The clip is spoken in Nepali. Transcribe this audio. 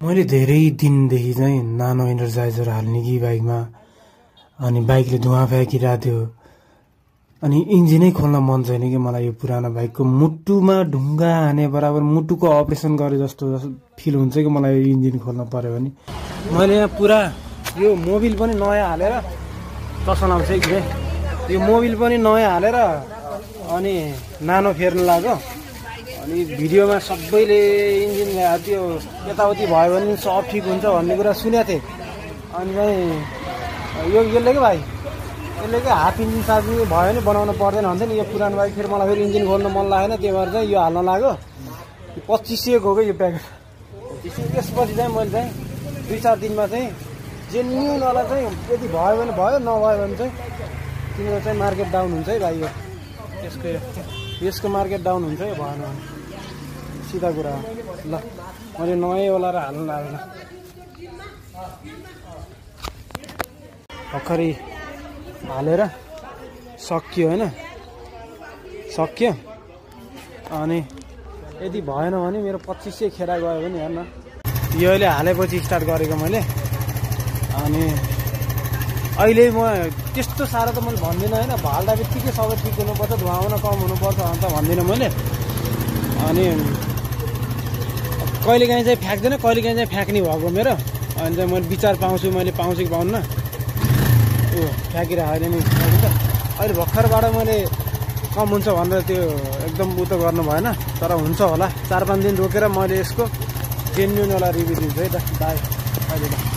मैले धेरै दिनदेखि चाहिँ नानो एनर्जाइजर हाल्ने कि बाइकमा, अनि बाइकले धुवा फ्याँकिरहेको थियो। अनि इन्जिनै खोल्न मन छैन कि मलाई। यो पुरानो बाइकको मुटुमा ढुङ्गा हाने बराबर मुटुको अपरेसन गरे जस्तो फिल हुन्छ कि मलाई यो इन्जिन खोल्न पर्यो भने। मैले यहाँ पुरा यो मोबिल पनि नयाँ हालेर चसलाउँछ कि यो मोबिल पनि नयाँ हालेर अनि नानो फेर्न लाग्यो। अनि भिडियोमा सबैले इन्जिन त्यो यताउति भयो भने सब ठिक हुन्छ भन्ने कुरा सुनेको थिएँ। अनि चाहिँ यसले के भाइ, यसले के हाफ इन्जिन साथ भयो भने बनाउन पर्दैन भन्छ नि। यो पुरानो बाइक फेरि मलाई फेरि इन्जिन खोल्न मन लागेन, त्यही भएर चाहिँ यो हाल्न लाग्यो। 2500 हो कि यो प्याकेट। त्यसपछि चाहिँ मैले चाहिँ 2-4 दिनमा चाहिँ जेन्युनवाला चाहिँ यदि भयो भने भयो, नभयो भने चाहिँ तिम्रो चाहिँ मार्केट डाउन हुन्छ है भाइ। यसको मार्केट डाउन हुन्छ है, भएन भने सिधा कुरा हो। ल मैले नयाँवाला र हाल्नु लाग्यो। भर्खरै हालेर सकियो होइन, सक्यो। अनि यदि भएन भने मेरो 2500 खेरा गयो भने हेर्न। यो अहिले हालेपछि स्टार्ट गरेको मैले। अनि अहिले म त्यस्तो साह्रो त मैले भन्दिनँ होइन, हाल्दा बित्तिकै सबै ठिक हुनुपर्छ, धुवा आउन कम हुनुपर्छ अन्त भन्दिनँ मैले। अनि कहिलेकाहीँ चाहिँ फ्याँक्दैन, कहिलेकाहीँ चाहिँ फ्याँक्ने भएको मेरो। अनि चाहिँ मैले विचार पाउँछु, मैले पाउँछु कि पाउन्न। ऊ फ्याँकिरहेको होइन नि त। अहिले भर्खरबाट मैले कम हुन्छ भनेर त्यो एकदम उ त गर्नु भएन, तर हुन्छ होला। 4-5 दिन रोकेर मैले यसको जेन्युनवाला रिभ्यू दिन्छु है त। बाई अहिले त।